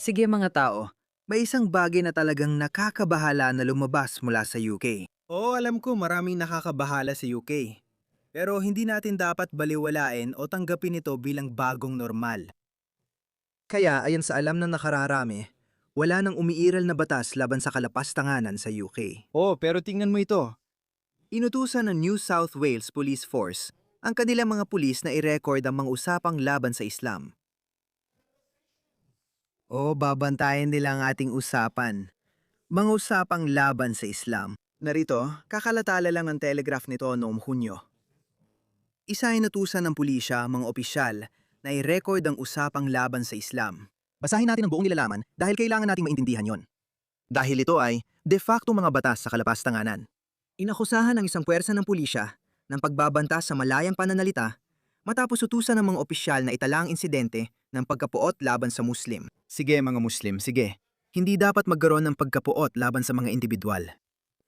Sige mga tao, may isang bagay na talagang nakakabahala na lumabas mula sa UK. Oo, alam ko maraming nakakabahala sa UK. Pero hindi natin dapat baliwalain o tanggapin ito bilang bagong normal. Kaya ayon sa alam ng nakararami, wala nang umiiral na batas laban sa kalapastanganan sa UK. Oo, pero tingnan mo ito. Inutusan ng New South Wales Police Force ang kanilang mga pulis na i-record ang mga usapang laban sa Islam. O babantayan nila ang ating usapan. Mga usapang laban sa Islam. Narito, kakalatala lang ang telegraph nito noong Hunyo. Isa ay natusan ng pulisya ang mga opisyal na i-record ang usapang laban sa Islam. Basahin natin ang buong nilalaman dahil kailangan nating maintindihan yon. Dahil ito ay de facto mga batas sa kalapastanganan. Inakusahan ng isang puwersa ng pulisya ng pagbabanta sa malayang pananalita matapos utusan ng mga opisyal na itala ang insidente ng pagkapuot laban sa Muslim. Sige mga Muslim, sige. Hindi dapat magkaroon ng pagkapuot laban sa mga individual.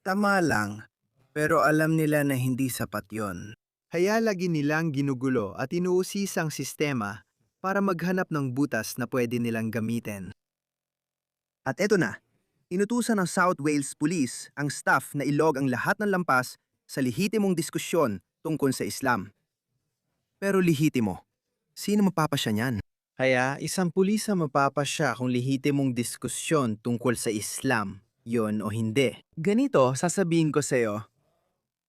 Tama lang, pero alam nila na hindi sapat yon. Kaya lagi nilang ginugulo at inuusis ang sistema para maghanap ng butas na pwede nilang gamitin. At eto na, inutusan ng South Wales Police ang staff na ilog ang lahat ng lampas sa lehitimong diskusyon tungkol sa Islam. Pero lehitimo, sino mapapasya niyan? Kaya isang pulis ang mapapasya kung lehitimong diskusyon tungkol sa Islam, yon o hindi. Ganito, sasabihin ko sa'yo,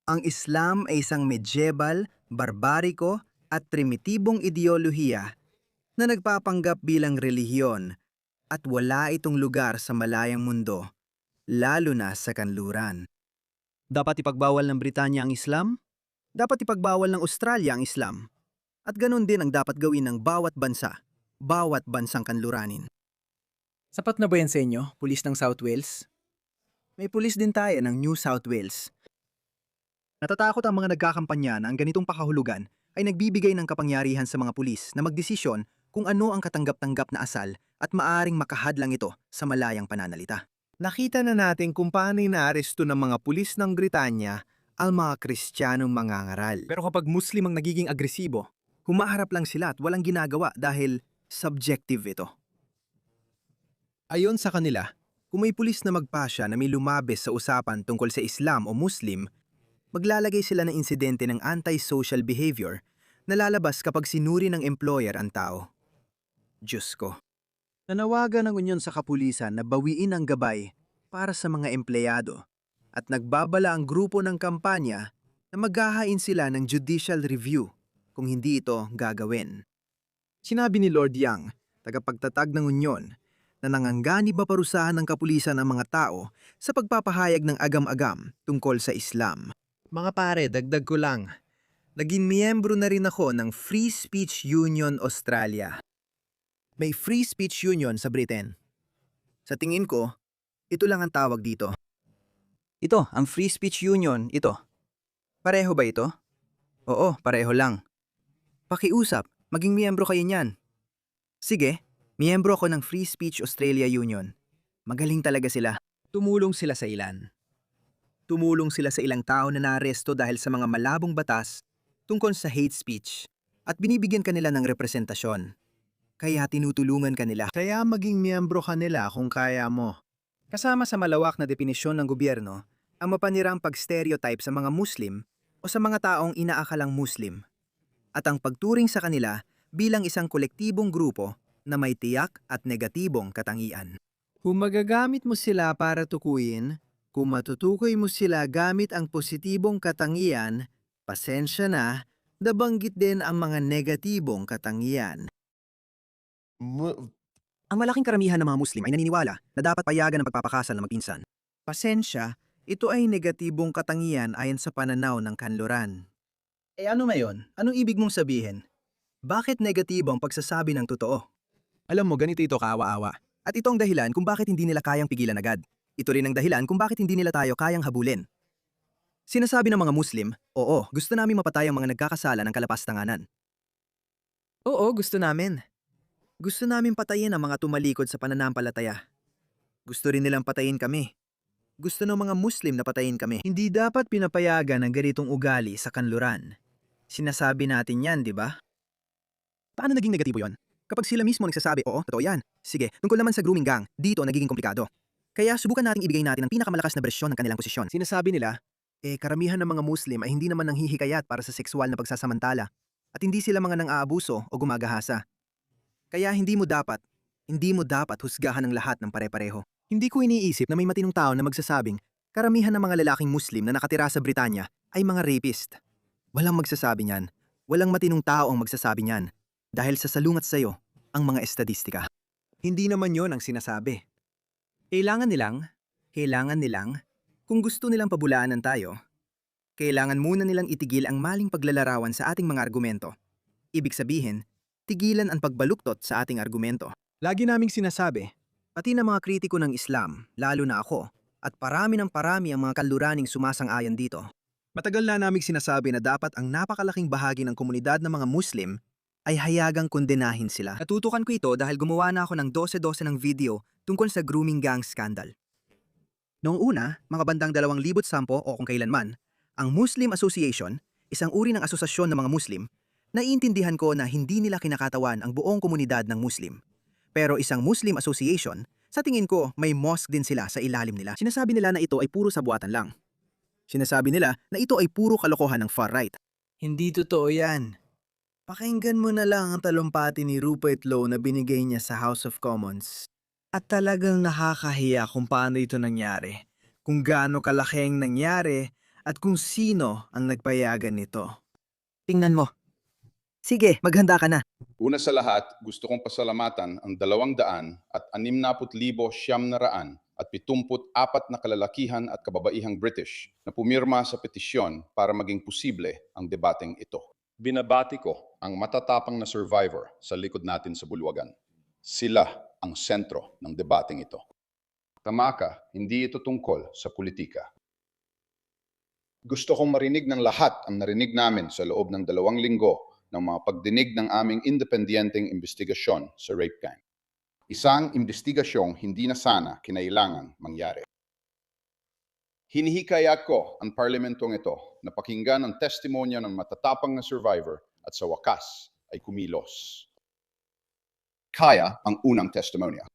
Ang Islam ay isang medieval, barbariko at primitibong ideolohiya na nagpapanggap bilang relihiyon at wala itong lugar sa malayang mundo, lalo na sa kanluran. Dapat ipagbawal ng Britanya ang Islam? Dapat ipagbawal ng Australia ang Islam. At ganun din ang dapat gawin ng bawat bansa, bawat bansang kanluranin. Sapat na ba yan sa inyo, pulis ng South Wales? May pulis din tayo ng New South Wales. Natatakot ang mga nagkakampanya na ang ganitong pakahulugan ay nagbibigay ng kapangyarihan sa mga pulis na magdesisyon kung ano ang katanggap-tanggap na asal at maaring makahadlang ito sa malayang pananalita. nakita na natin kung paano inaaresto ng mga pulis ng Britanya ang mga Kristiyanong mangangaral. Pero kapag Muslim ang nagiging agresibo, humaharap lang sila at walang ginagawa dahil subjective ito. Ayon sa kanila, kung may pulis na magpasya na may lumabis sa usapan tungkol sa Islam o Muslim, maglalagay sila ng insidente ng anti-social behavior na lalabas kapag sinuri ng employer ang tao. Diyos ko. Nanawagan ng unyon sa kapulisan na bawiin ang gabay para sa mga empleyado at nagbabala ang grupo ng kampanya na maghahain sila ng judicial review kung hindi ito gagawin. Sinabi ni Lord Young, tagapagtatag ng unyon, na nangangganib ba parusahan ng kapulisan ang mga tao sa pagpapahayag ng agam-agam tungkol sa Islam. Mga pare, dagdag ko lang. Naging miyembro na rin ako ng Free Speech Union Australia. May Free Speech Union sa Britain. Sa tingin ko, ito lang ang tawag dito. Ito, ang Free Speech Union, ito. Pareho ba ito? Oo, pareho lang. Pakiusap, maging miyembro kayo niyan. Sige, miyembro ako ng Free Speech Australia Union. Magaling talaga sila. Tumulong sila sa ilan. Tumulong sila sa ilang tao na naaresto dahil sa mga malabong batas tungkol sa hate speech at binibigyan kanila ng representasyon. Kaya tinutulungan kanila. Kaya maging miyembro ka nila kung kaya mo. Kasama sa malawak na definisyon ng gobyerno, ang mapanirang pag-stereotype sa mga Muslim o sa mga taong inaakalang Muslim at ang pagturing sa kanila bilang isang kolektibong grupo na may tiyak at negatibong katangian. Kung magagamit mo sila para tukuyin, kung matutukoy mo sila gamit ang positibong katangian, pasensya na, nabanggit din ang mga negatibong katangian. Ang malaking karamihan ng mga Muslim ay naniniwala na dapat payagan ang pagpapakasal ng magpinsan. Pasensya, ito ay negatibong katangian ayon sa pananaw ng kanluran. Ano ngayon? Anong ibig mong sabihin? Bakit negatibo ang pagsasabi ng totoo? Alam mo, ganito ito kaawa-awa. At ito ang dahilan kung bakit hindi nila kayang pigilan agad. Ito rin ang dahilan kung bakit hindi nila tayo kayang habulin. Sinasabi ng mga Muslim, oo, gusto namin mapatay ang mga nagkakasala ng kalapastanganan. Oo, gusto namin. Gusto namin patayin ang mga tumalikod sa pananampalataya. Gusto rin nilang patayin kami. Gusto ng mga Muslim na patayin kami. Hindi dapat pinapayagan ang ganitong ugali sa kanluran. Sinasabi natin yan, di ba? Paano naging negatibo yon? Kapag sila mismo nagsasabi, oo, totoo yan. Sige, tungkol naman sa grooming gang, dito nagiging komplikado. Kaya subukan nating ibigay natin ang pinakamalakas na bersyon ng kanilang posisyon. Sinasabi nila, karamihan ng mga Muslim ay hindi naman nanghihikayat para sa sexual na pagsasamantala at hindi sila mga nang-aabuso o gumagahasa. Kaya hindi mo dapat husgahan ng lahat ng pare-pareho. Hindi ko iniisip na may matinong tao na magsasabing karamihan ng mga lalaking Muslim na nakatira sa Britanya ay mga rapist. Walang magsasabi niyan. Walang matinong tao ang magsasabi niyan. Dahil sa salungat sa'yo ang mga estadistika. Hindi naman yon ang sinasabi. Kailangan nilang, kung gusto nilang pabulaanan tayo, kailangan muna nilang itigil ang maling paglalarawan sa ating mga argumento. Ibig sabihin, tigilan ang pagbaluktot sa ating argumento. Lagi naming sinasabi, pati na mga kritiko ng Islam, lalo na ako, at parami ng parami ang mga kaluraning sumasang-ayon dito. Matagal na naming sinasabi na dapat ang napakalaking bahagi ng komunidad ng mga Muslim ay hayagang kondenahin sila. Natutukan ko ito dahil gumawa na ako ng 12-12 ng video tungkol sa grooming gang scandal. Noong una, mga bandang 2010 o kung kailanman, ang Muslim Association, isang uri ng asosasyon ng mga Muslim, naiintindihan ko na hindi nila kinakatawan ang buong komunidad ng Muslim. Pero isang Muslim Association, sa tingin ko may mosque din sila sa ilalim nila. Sinasabi nila na ito ay puro sabuatan lang. Sinasabi nila na ito ay puro kalokohan ng far-right. Hindi totoo yan. Pakinggan mo na lang ang talumpati ni Rupert Lowe na binigay niya sa House of Commons. At talagang nakakahiya kung paano ito nangyari, kung gaano kalaki ang nangyari, at kung sino ang nagpayagan nito. Tingnan mo. Sige, maghanda ka na. Una sa lahat, gusto kong pasalamatan ang 260,974 na kalalakihan at kababaihang British na pumirma sa petisyon para maging posible ang debateng ito. Binabati ko ang matatapang na survivor sa likod natin sa bulwagan. Sila ang sentro ng debateng ito. Tama ka, hindi ito tungkol sa politika. Gusto kong marinig ng lahat ang narinig namin sa loob ng 2 linggo ng mga pagdinig ng aming independenteng investigasyon sa rape gang. Isang investigasyong hindi na sana kinailangan mangyari. Hinihikayat ko ang parlamentong ito na pakinggan ang testimonya ng matatapang na survivor at sa wakas ay kumilos. Kaya ang unang testimonya.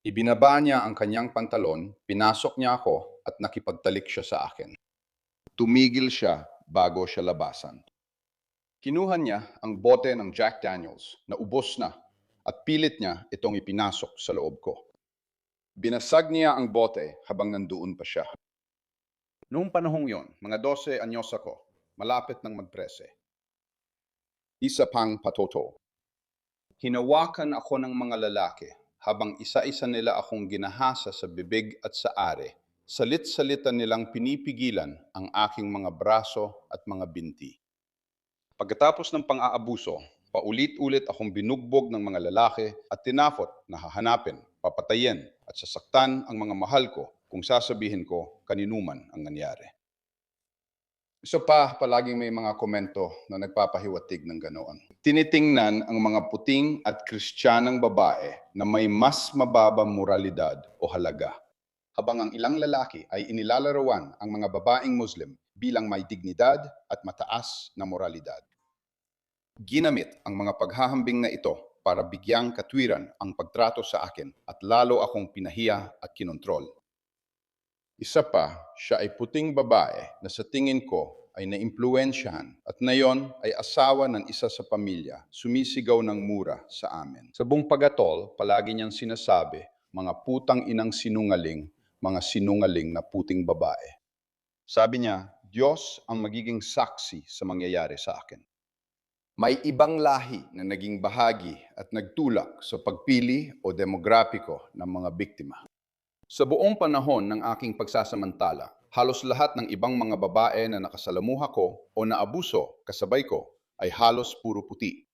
Ibinaba niya ang kanyang pantalon, pinasok niya ako at nakipagtalik siya sa akin. Tumigil siya bago siya labasan. Kinuha niya ang bote ng Jack Daniels na ubos na at pilit niya itong ipinasok sa loob ko. Binasag niya ang bote habang nandoon pa siya. Noong panahong yon, mga 12 anyos ako, malapit ng magprese. Isa pang patoto. Hinawakan ako ng mga lalaki habang isa-isa nila akong ginahasa sa bibig at sa are. Salit-salitan nilang pinipigilan ang aking mga braso at mga binti. Pagkatapos ng pang-aabuso, paulit-ulit akong binugbog ng mga lalaki at tinafot na hahanapin, papatayin at sasaktan ang mga mahal ko kung sasabihin ko kaninuman ang nangyari. Isa pa, palaging may mga komento na nagpapahiwatig ng ganoon. Tinitingnan ang mga puting at kristyanang babae na may mas mababang moralidad o halaga, habang ang ilang lalaki ay inilalarawan ang mga babaeng Muslim bilang may dignidad at mataas na moralidad. Ginamit ang mga paghahambing na ito para bigyang katwiran ang pagtrato sa akin at lalo akong pinahiya at kinontrol. Isa pa, siya ay puting babae na sa tingin ko ay naimpluwensyahan at nayon ay asawa ng isa sa pamilya, sumisigaw ng mura sa amin. Sa buong pagatol, palagi niyang sinasabi, mga putang inang sinungaling, mga sinungaling na puting babae. Sabi niya, Diyos ang magiging saksi sa mangyayari sa akin. May ibang lahi na naging bahagi at nagtulak sa pagpili o demograpiko ng mga biktima. Sa buong panahon ng aking pagsasamantala, halos lahat ng ibang mga babae na nakasalamuha ko o naabuso kasabay ko ay halos puro puti.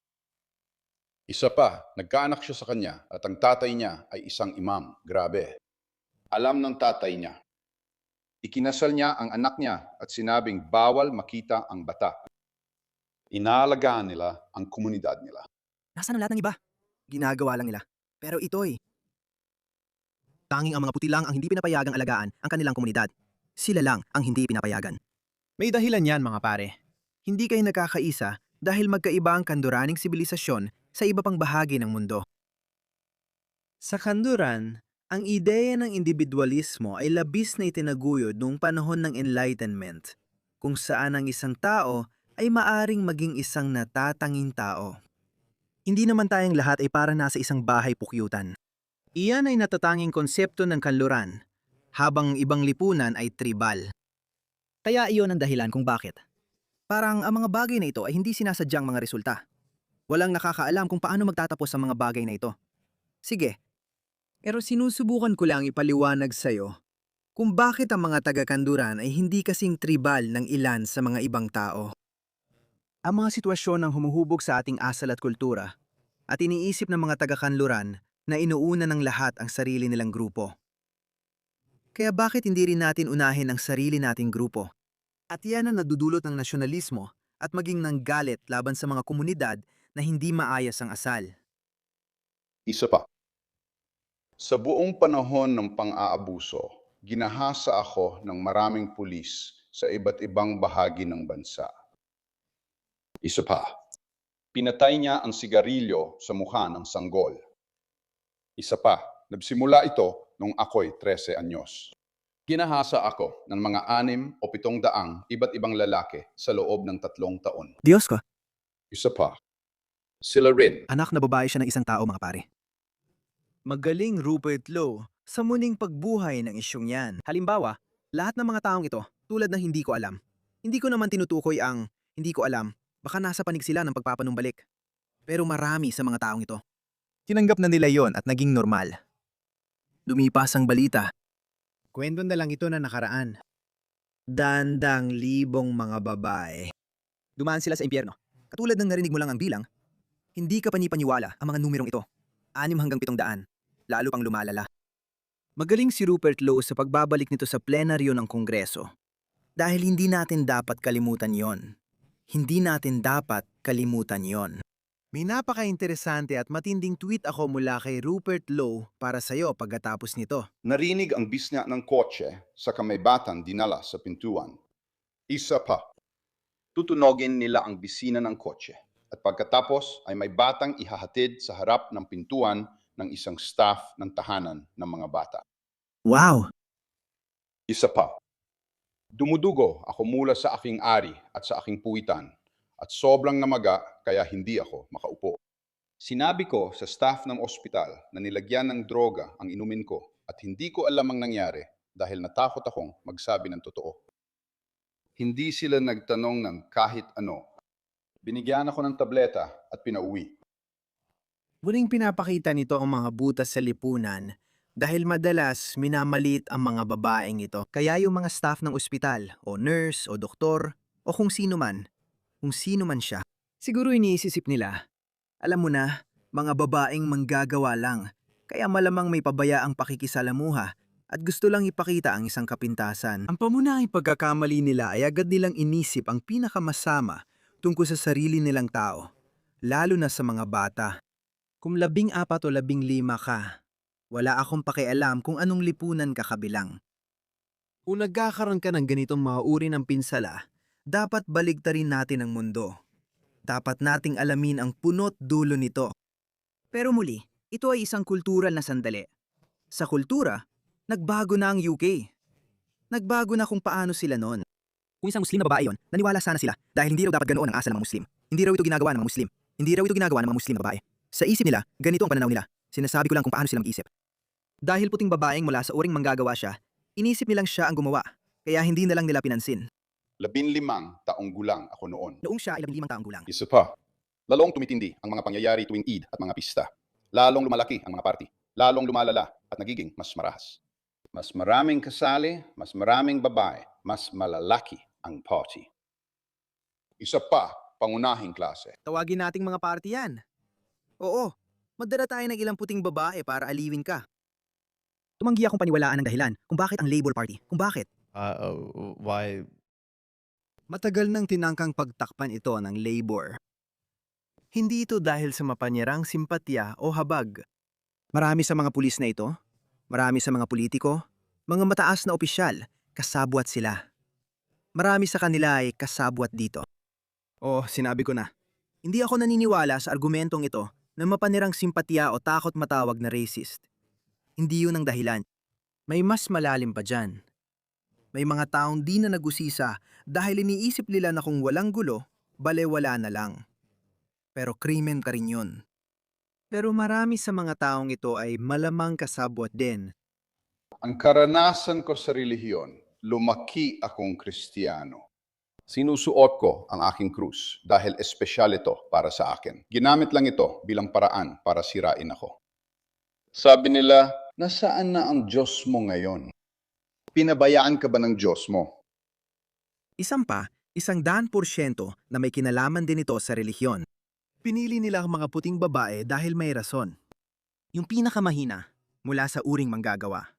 Isa pa, nagkaanak siya sa kanya at ang tatay niya ay isang imam. Grabe. Alam ng tatay niya. Ikinasal niya ang anak niya at sinabing bawal makita ang bata. Inaalagaan nila ang komunidad nila. Nasaan ang lahat ng iba? Ginagawa lang nila. Pero ito'y tanging ang mga puti lang ang hindi pinapayagang alagaan ang kanilang komunidad. Sila lang ang hindi pinapayagan. May dahilan yan mga pare. Hindi kayo nagkakaisa dahil magkaiba ang kanduraning sibilisasyon sa iba pang bahagi ng mundo. Sa kanluran, ang ideya ng individualismo ay labis na itinaguyod noong panahon ng Enlightenment, kung saan ang isang tao ay maaring maging isang natatanging tao. Hindi naman tayong lahat ay para nasa isang bahay pukyutan. Iyan ay natatanging konsepto ng kanluran, habang ibang lipunan ay tribal. Kaya iyon ang dahilan kung bakit. Parang ang mga bagay na ito ay hindi sinasadyang mga resulta. Walang nakakaalam kung paano magtatapos ang mga bagay na ito. Sige, Pero sinusubukan ko lang ipaliwanag sa'yo kung bakit ang mga taga-kanluran ay hindi kasing tribal ng ilan sa mga ibang tao. ang mga sitwasyon ng humuhubog sa ating asal at kultura at iniisip ng mga taga-kanluran na inuuna ng lahat ang sarili nilang grupo. Kaya bakit hindi rin natin unahin ang sarili nating grupo? At yan ang nadudulot ng nasyonalismo at maging ng galit laban sa mga komunidad na hindi maayos ang asal. Isa pa. Sa buong panahon ng pang-aabuso, ginahasa ako ng maraming pulis sa iba't ibang bahagi ng bansa. Isa pa. Pinatay niya ang sigarilyo sa mukha ng sanggol. Isa pa. Nagsimula ito nung ako'y 13 anyos. Ginahasa ako ng mga 6 o 700 iba't ibang lalaki sa loob ng 3 taon. Diyos ko, Isa pa. Sila rin. anak na babae siya ng isang tao mga pare. Magaling Rupert Lowe sa muling pagbuhay ng isyong yan. Halimbawa, lahat ng mga taong ito, tulad ng hindi ko alam. Hindi ko naman tinutukoy ang hindi ko alam, baka nasa panig sila ng pagpapanumbalik. Pero marami sa mga taong ito. Tinanggap na nila yon at naging normal. Lumipas ang balita. Kwento na lang ito na nakaraan. Dandang libong mga babae. Dumaan sila sa impyerno. Katulad ng narinig mo lang ang bilang, hindi ka panipaniwala ang mga numerong ito. 6 hanggang 700, lalo pang lumalala. Magaling si Rupert Lowe sa pagbabalik nito sa plenaryo ng Kongreso. Dahil hindi natin dapat kalimutan yon. Hindi natin dapat kalimutan yon. May napaka-interesante at matinding tweet ako mula kay Rupert Lowe para sa'yo pagkatapos nito. Narinig ang bisnya ng kotse sa may batang dinala sa pintuan. Isa pa. Tutunogin nila ang bisina ng kotse at pagkatapos ay may batang ihahatid sa harap ng pintuan ng isang staff ng tahanan ng mga bata. Wow! Isa pa. Dumudugo ako mula sa aking ari at sa aking puwitan at sobrang namaga kaya hindi ako makaupo. Sinabi ko sa staff ng ospital na nilagyan ng droga ang inumin ko at hindi ko alam ang nangyari dahil natakot akong magsabi ng totoo. Hindi sila nagtanong ng kahit ano. Binigyan ako ng tableta at pinauwi. Muling pinapakita nito ang mga butas sa lipunan dahil madalas minamalit ang mga babaeng ito. Kaya yung mga staff ng ospital, o nurse, o doktor, o kung sino man siya, siguro iniisip nila, alam mo na, mga babaeng manggagawa lang, kaya malamang may pabayaang pakikisalamuha at gusto lang ipakita ang isang kapintasan. Ang pamunahing pagkakamali nila ay agad nilang inisip ang pinakamasama tungkol sa sarili nilang tao, lalo na sa mga bata. Kung 14 o 15 ka, wala akong pakialam kung anong lipunan ka kabilang. Kung nagkakaroon ka ng ganitong mga uri ng pinsala, Dapat baligtarin natin ang mundo. Dapat nating alamin ang punot dulo nito. Pero muli, ito ay isang kultural na sandali. Sa kultura, nagbago na ang UK. Nagbago na kung paano sila noon. Kung isang Muslim na babae yon, naniwala sana sila dahil hindi raw dapat ganoon ang asal ng mga Muslim. Hindi raw ito ginagawa ng mga Muslim. Hindi raw ito ginagawa ng mga Muslim na babae. Sa isip nila, ganito ang pananaw nila. Sinasabi ko lang kung paano sila mag-isip. Dahil puting babaeng mula sa uring manggagawa siya, inisip nilang siya ang gumawa, kaya hindi na lang nila pinansin. 15 taong gulang ako noon. Noong siya ay 15 taong gulang. Isa pa. Lalong tumitindi ang mga pangyayari tuwing Eid at mga pista. Lalong lumalaki ang mga party. Lalong lumalala at nagiging mas marahas. Mas maraming kasali, mas maraming babae, mas malalaki ang party. Isa pa, pangunahing klase. Tawagin nating mga party yan. Oo, magdala tayo ng ilang puting babae para aliwin ka. Tumanggi akong paniwalaan ng dahilan kung bakit ang Labor Party. Kung bakit? Why? matagal nang tinangkang pagtakpan ito ng Labor. Hindi ito dahil sa mapanyarang simpatya o habag. Marami sa mga pulis na ito, marami sa mga politiko, mga mataas na opisyal, kasabwat sila. Marami sa kanila ay kasabwat dito. Oh, sinabi ko na. Hindi ako naniniwala sa argumentong ito na mapanirang simpatya o takot matawag na racist. Hindi yun ang dahilan. May mas malalim pa dyan. May mga taong di na nagusisa dahil iniisip nila na kung walang gulo, balewala na lang. Pero krimen ka rin yun. Pero marami sa mga taong ito ay malamang kasabwat din. Ang karanasan ko sa relihiyon, lumaki akong Kristiyano. Sinusuot ko ang aking krus dahil espesyal ito para sa akin. Ginamit lang ito bilang paraan para sirain ako. Sabi nila, nasaan na ang Diyos mo ngayon? Pinabayaan ka ba ng Diyos mo? 100% na may kinalaman din ito sa relihiyon. Pinili nila ang mga puting babae dahil may rason. Yung pinakamahina mula sa uring manggagawa.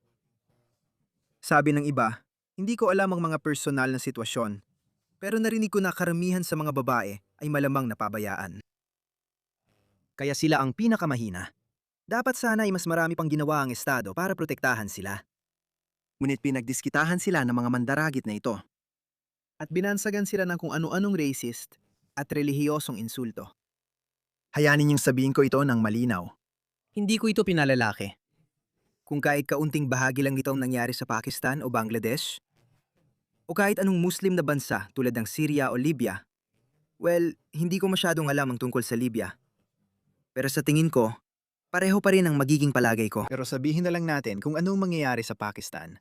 Sabi ng iba, hindi ko alam ang mga personal na sitwasyon, pero narinig ko na karamihan sa mga babae ay malamang napabayaan. Kaya sila ang pinakamahina. Dapat sana ay mas marami pang ginawa ang Estado para protektahan sila. Ngunit pinagdiskitahan sila ng mga mandaragit na ito. At binansagan sila ng kung ano-anong racist at relihiyosong insulto. Hayanin niyong sabihin ko ito ng malinaw. Hindi ko ito pinalalaki. Kung kahit kaunting bahagi lang itong nangyari sa Pakistan o Bangladesh, o kahit anong Muslim na bansa tulad ng Syria o Libya, well, hindi ko masyadong alam ang tungkol sa Libya. Pero sa tingin ko, pareho pa rin ang magiging palagay ko. Pero sabihin na lang natin kung anong mangyayari sa Pakistan.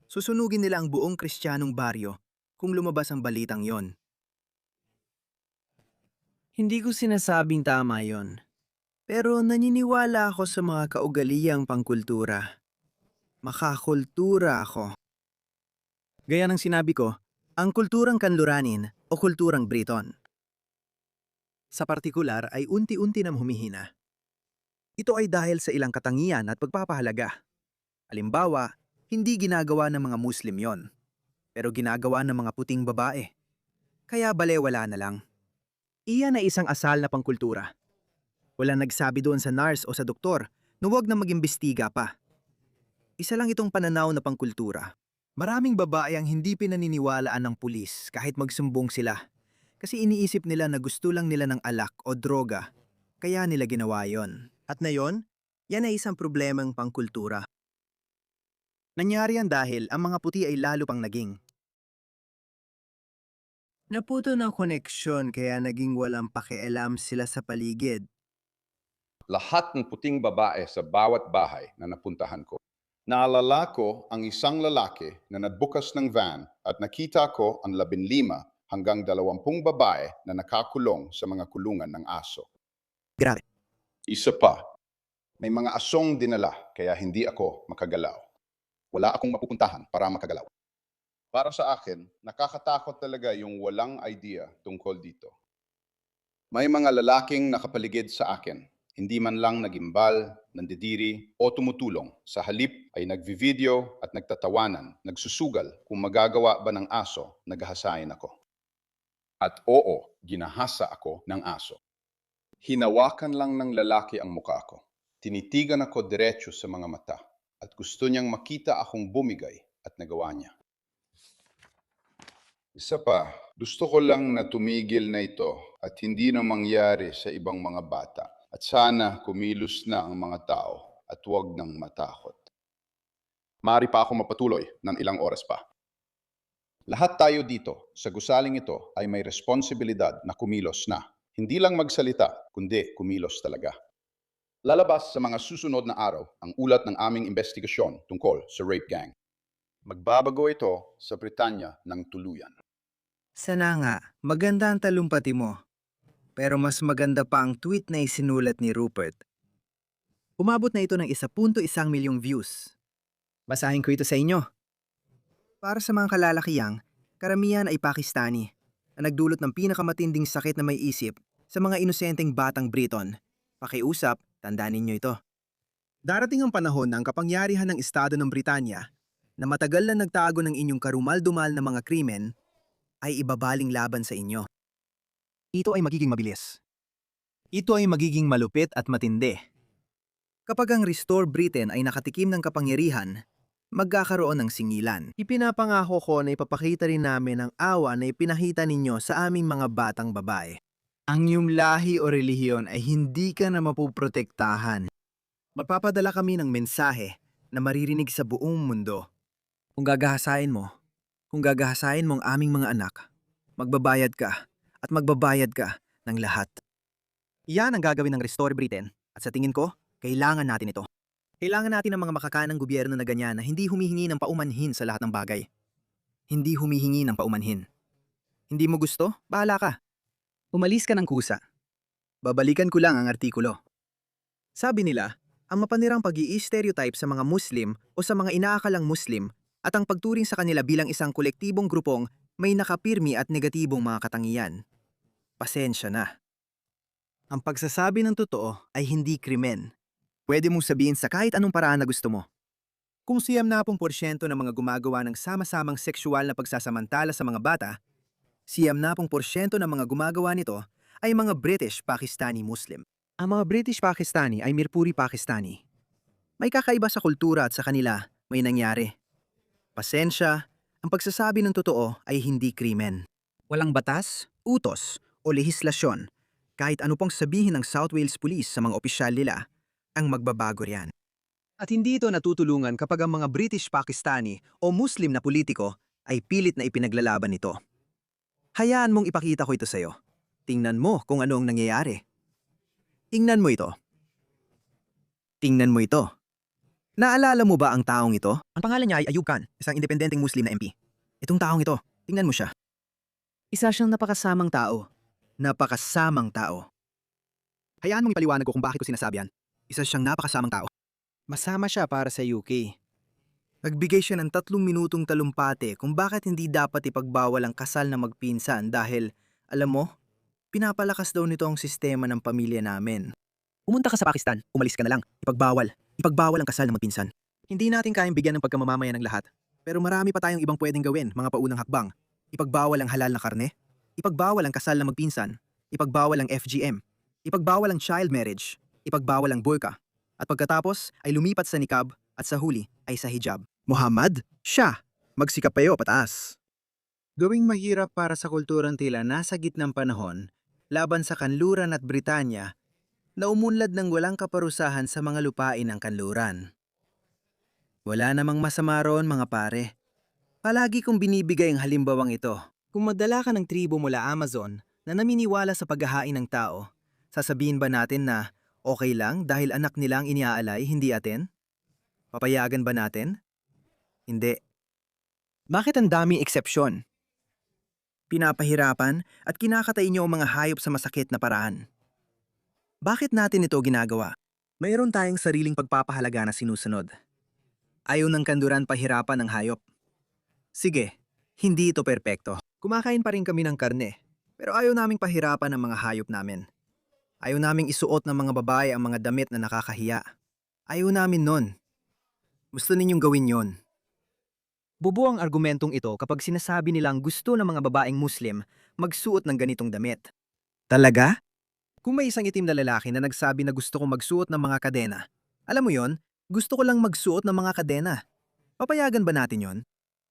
Susunugin nila ang buong Kristiyanong baryo kung lumabas ang balitang yon. Hindi ko sinasabing tama yon. Pero naniniwala ako sa mga kaugaliyang pangkultura. Makakultura ako. Gaya ng sinabi ko, ang kulturang Kanluranin o kulturang Briton. Sa partikular ay unti-unti na humihina. Ito ay dahil sa ilang katangian at pagpapahalaga. Halimbawa, hindi ginagawa ng mga Muslim yon, pero ginagawa ng mga puting babae. Kaya balewala na lang. Iyan ay isang asal na pangkultura. Walang nagsabi doon sa nurse o sa doktor na huwag na mag-imbestiga pa. Isa lang itong pananaw na pangkultura. Maraming babae ang hindi pinaniniwalaan ng pulis kahit magsumbong sila. Kasi iniisip nila na gusto lang nila ng alak o droga, kaya nila ginawa yon. At na yon, yan ay isang problemang pangkultura. Nangyari yan dahil ang mga puti ay lalo pang naging. Naputo ng koneksyon kaya naging walang pakialam sila sa paligid. Lahat ng puting babae sa bawat bahay na napuntahan ko. Naalala ko ang isang lalaki na nagbukas ng van at nakita ko ang 15 hanggang 20 babae na nakakulong sa mga kulungan ng aso. Grabe. Isa pa, may mga asong dinala kaya hindi ako makagalaw. Wala akong mapupuntahan para makagalaw. Para sa akin, nakakatakot talaga yung walang idea tungkol dito. May mga lalaking nakapaligid sa akin. Hindi man lang nagimbal, nandidiri o tumutulong. Sa halip ay nagvi-video at nagtatawanan, nagsusugal kung magagawa ba ng aso, naghahasain ako. At oo, ginahasa ako ng aso. Hinawakan lang ng lalaki ang mukha ko. Tinitigan ako diretso sa mga mata at gusto niyang makita akong bumigay at nagawa niya. Isa pa, gusto ko lang na tumigil na ito at hindi na mangyari sa ibang mga bata. At sana kumilos na ang mga tao at huwag nang matakot. Maaari pa ako mapatuloy ng ilang oras pa. Lahat tayo dito sa gusaling ito ay may responsibilidad na kumilos na. Hindi lang magsalita, kundi kumilos talaga. Lalabas sa mga susunod na araw ang ulat ng aming investigasyon tungkol sa rape gang. Magbabago ito sa Britanya ng tuluyan. Sana nga, maganda ang talumpati mo. Pero mas maganda pa ang tweet na isinulat ni Rupert. Umabot na ito ng 1.1 milyong views. Basahin ko ito sa inyo. Para sa mga kalalakihang, karamihan ay Pakistani na nagdulot ng pinakamatinding sakit na may isip sa mga inosenteng batang Briton. Pakiusap, tandaan ninyo ito. Darating ang panahon ng kapangyarihan ng Estado ng Britanya na matagal na nagtago ng inyong karumal-dumal na mga krimen ay ibabaling laban sa inyo. Ito ay magiging mabilis. Ito ay magiging malupit at matindi. Kapag ang Restore Britain ay nakatikim ng kapangyarihan, magkakaroon ng singilan. Ipinapangako ko na ipapakita rin namin ang awa na ipinakita ninyo sa aming mga batang babae. Ang iyong lahi o relihiyon ay hindi ka na mapuprotektahan. Magpapadala kami ng mensahe na maririnig sa buong mundo. Kung gagahasain mo ang aming mga anak, magbabayad ka at magbabayad ka ng lahat. Iyan ang gagawin ng Restore Britain at sa tingin ko, kailangan natin ito. Kailangan natin ng mga makakanang gobyerno na ganyan na hindi humihingi ng paumanhin sa lahat ng bagay. Hindi humihingi ng paumanhin. Hindi mo gusto? Bahala ka. Umalis ka ng kusa. Babalikan ko lang ang artikulo. Sabi nila, ang mapanirang pag-i-stereotype sa mga Muslim o sa mga inaakalang Muslim at ang pagturing sa kanila bilang isang kolektibong grupong may nakapirmi at negatibong mga katangian. Pasensya na. Ang pagsasabi ng totoo ay hindi krimen. Pwede mong sabihin sa kahit anong paraan na gusto mo. Kung 70% ng mga gumagawa ng sama-samang sexual na pagsasamantala sa mga bata, 70% ng mga gumagawa nito ay mga British Pakistani Muslim. Ang mga British Pakistani ay Mirpuri Pakistani. May kakaiba sa kultura at sa kanila may nangyari. Pasensya, ang pagsasabi ng totoo ay hindi krimen. Walang batas, utos, o lehislasyon, kahit ano pang sabihin ng South Wales Police sa mga opisyal nila, ang magbabago riyan. At hindi ito natutulungan kapag ang mga British Pakistani o Muslim na politiko ay pilit na ipinaglalaban nito. Hayaan mong ipakita ko ito sa'yo. Tingnan mo kung ano ang nangyayari. Tingnan mo ito. Tingnan mo ito. Naalala mo ba ang taong ito? Ang pangalan niya ay Ayub Khan, isang independenteng Muslim na MP. Itong taong ito, tingnan mo siya. Isa siyang napakasamang tao. Napakasamang tao. Hayaan mong ipaliwanag ko kung bakit ko sinasabi yan. Isa siyang napakasamang tao. Masama siya para sa UK. Nagbigay siya ng 3 minutong talumpati kung bakit hindi dapat ipagbawal ang kasal na magpinsan dahil, alam mo, pinapalakas daw nito ang sistema ng pamilya namin. Pumunta ka sa Pakistan, umalis ka na lang, ipagbawal. Ipagbawal ang kasal na magpinsan. Hindi natin kayang bigyan ng pagkamamamayan ng lahat. Pero marami pa tayong ibang pwedeng gawin, mga paunang hakbang. Ipagbawal ang halal na karne. Ipagbawal ang kasal na magpinsan. Ipagbawal ang FGM. Ipagbawal ang child marriage. Ipagbawal ang burqa. At pagkatapos ay lumipat sa niqab at sa huli ay sa hijab. Muhammad, siya, magsikap payo pataas. Gawing mahirap para sa kulturang tila nasa gitnang panahon, laban sa kanluran at Britanya, na umunlad ng walang kaparusahan sa mga lupain ng kanluran. Wala namang masama roon mga pare. Palagi kong binibigay ang halimbawang ito. Kung madala ka ng tribo mula Amazon na naminiwala sa paghahain ng tao, sasabihin ba natin na okay lang dahil anak nilang iniaalay, hindi atin? Papayagan ba natin? Hindi. Bakit ang daming eksepsyon? Pinapahirapan at kinakatay niyo ang mga hayop sa masakit na paraan. Bakit natin ito ginagawa? Mayroon tayong sariling pagpapahalaga na sinusunod. Ayaw ng kanduran pahirapan ng hayop. Sige, hindi ito perpekto. Kumakain pa rin kami ng karne, pero ayaw naming pahirapan ang mga hayop namin. Ayaw naming isuot ng mga babae ang mga damit na nakakahiya. Ayaw namin nun. Gusto ninyong gawin yon. Bubo ang argumentong ito kapag sinasabi nilang gusto ng mga babaeng Muslim magsuot ng ganitong damit. Talaga? Kung may isang itim na lalaki na nagsabi na gusto kong magsuot ng mga kadena, alam mo yon, gusto ko lang magsuot ng mga kadena. Papayagan ba natin yon?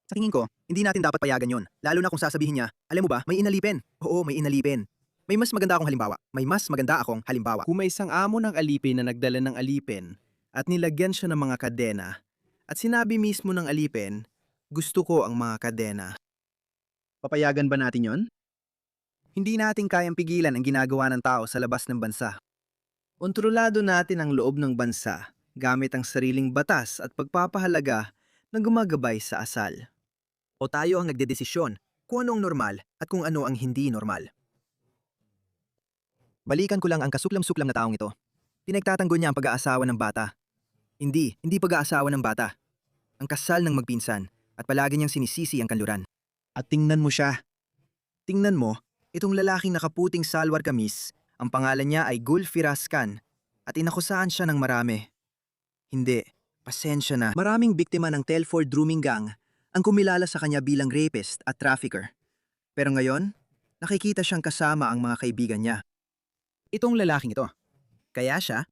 Sa tingin ko, hindi natin dapat payagan yon, lalo na kung sasabihin niya, alam mo ba, may inalipin. Oo, may inalipin. May mas maganda akong halimbawa. Kung may isang amo ng alipin na nagdala ng alipin at nilagyan siya ng mga kadena at sinabi mismo ng alipin, gusto ko ang mga kadena. Papayagan ba natin yon? Hindi natin kayang pigilan ang ginagawa ng tao sa labas ng bansa. Kontrolado natin ang loob ng bansa gamit ang sariling batas at pagpapahalaga na gumagabay sa asal. O tayo ang nagdedesisyon kung ano ang normal at kung ano ang hindi normal. Balikan ko lang ang kasuklam-suklam na taong ito. Pinagtatanggol niya ang pag-aasawa ng bata. Hindi pag-aasawa ng bata. Ang kasal ng magpinsan at palagi niyang sinisisi ang kanluran. At tingnan mo siya. Tingnan mo, itong lalaking nakaputing salwar kamis, ang pangalan niya ay Gul Firas Khan at inakusahan siya ng marami. Hindi, pasensya na. Maraming biktima ng Telford Grooming Gang ang kumilala sa kanya bilang rapist at trafficker. Pero ngayon, nakikita siyang kasama ang mga kaibigan niya. Itong lalaking ito. Kaya siya?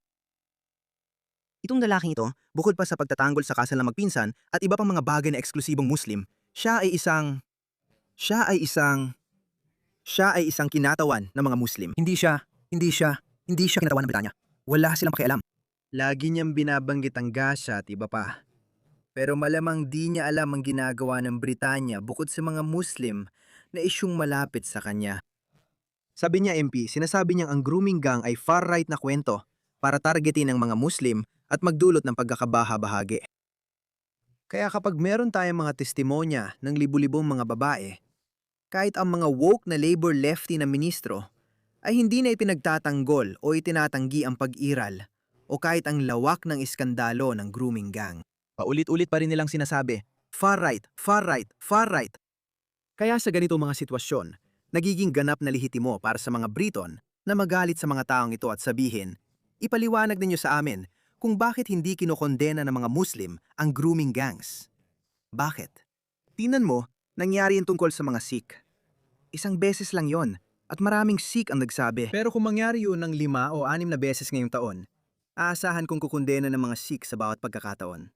Itong lalaking ito, bukod pa sa pagtatanggol sa kasal ng magpinsan at iba pang mga bagay na eksklusibong Muslim, siya ay isang Siya ay isang kinatawan ng mga Muslim. Hindi siya kinatawan ng Britanya. Wala silang pakialam. Lagi niyang binabanggit ang Gaza at iba pa. Pero malamang di niya alam ang ginagawa ng Britanya bukod sa mga Muslim na isyung malapit sa kanya. Sabi niya MP, sinasabi niyang ang grooming gang ay far-right na kwento para targetin ang mga Muslim at magdulot ng pagkakabaha-bahagi. Kaya kapag meron tayong mga testimonya ng libu-libong mga babae, kahit ang mga woke na labor lefty na ministro ay hindi na ipinagtatanggol o itinatanggi ang pag-iral o kahit ang lawak ng iskandalo ng grooming gang. Paulit-ulit pa rin nilang sinasabi, far-right, far-right, far-right. Kaya sa ganito mga sitwasyon, nagiging ganap na lehitimo para sa mga Briton na magalit sa mga taong ito at sabihin, ipaliwanag ninyo sa amin kung bakit hindi kinokondena ng mga Muslim ang grooming gangs. Bakit? Tingnan mo, nangyari yung tungkol sa mga Sikh. Isang beses lang yon at maraming Sikh ang nagsabi. Pero kung mangyari yun ng 5 o 6 na beses ngayong taon, aasahan kong kukondena ng mga Sikh sa bawat pagkakataon.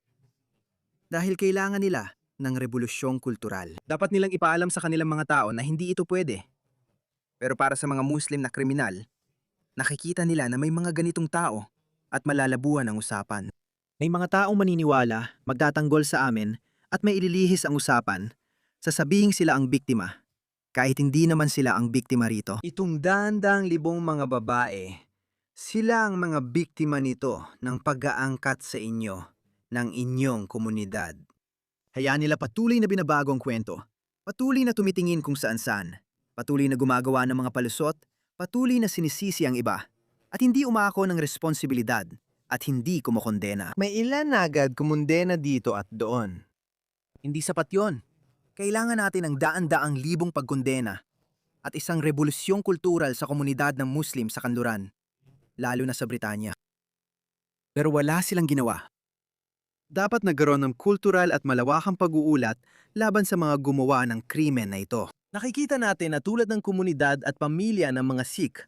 Dahil kailangan nila ng rebolusyong kultural. Dapat nilang ipaalam sa kanilang mga tao na hindi ito pwede. Pero para sa mga Muslim na kriminal, nakikita nila na may mga ganitong tao at malalabuan ang usapan. May mga taong maniniwala, magtatanggol sa amin at may ililihis ang usapan, sasabihing sila ang biktima, kahit hindi naman sila ang biktima rito. Itong daan-daang libong mga babae, sila ang mga biktima nito ng pag-aangkat sa inyo ng inyong komunidad. Hayaan nila patuloy na binabago ang kwento, patuloy na tumitingin kung saan-saan, patuloy na gumagawa ng mga palusot, patuloy na sinisisi ang iba, at hindi umako ng responsibilidad at hindi kumokondena. May ilan na agad kumundena dito at doon. Hindi sapat yon. Kailangan natin ng daan-daang libong pagkondena at isang revolusyong kultural sa komunidad ng Muslim sa kanluran, lalo na sa Britanya. Pero wala silang ginawa. Dapat nagkaroon ng kultural at malawakang pag-uulat laban sa mga gumawa ng krimen na ito. Nakikita natin na tulad ng komunidad at pamilya ng mga Sikh,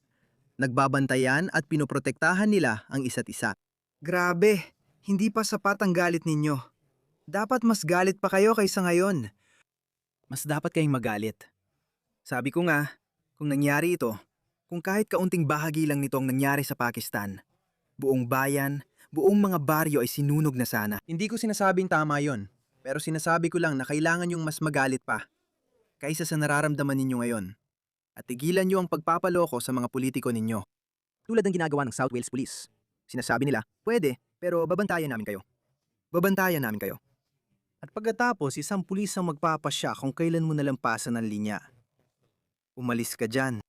nagbabantayan at pinoprotektahan nila ang isa't isa. Grabe, hindi pa sapat ang galit ninyo. Dapat mas galit pa kayo kaysa ngayon. Mas dapat kayong magalit. Sabi ko nga, kung nangyari ito, kung kahit kaunting bahagi lang nito ang nangyari sa Pakistan, buong bayan, buong mga baryo ay sinunog na sana. Hindi ko sinasabing tama yon, pero sinasabi ko lang na kailangan yung mas magalit pa kaysa sa nararamdaman ninyo ngayon. At tigilan nyo ang pagpapaloko sa mga politiko ninyo. Tulad ng ginagawa ng South Wales Police. Sinasabi nila, pwede, pero babantayan namin kayo. Babantayan namin kayo. At pagkatapos, isang pulis ang magpapasya kung kailan mo nalampasan ang linya. Umalis ka dyan.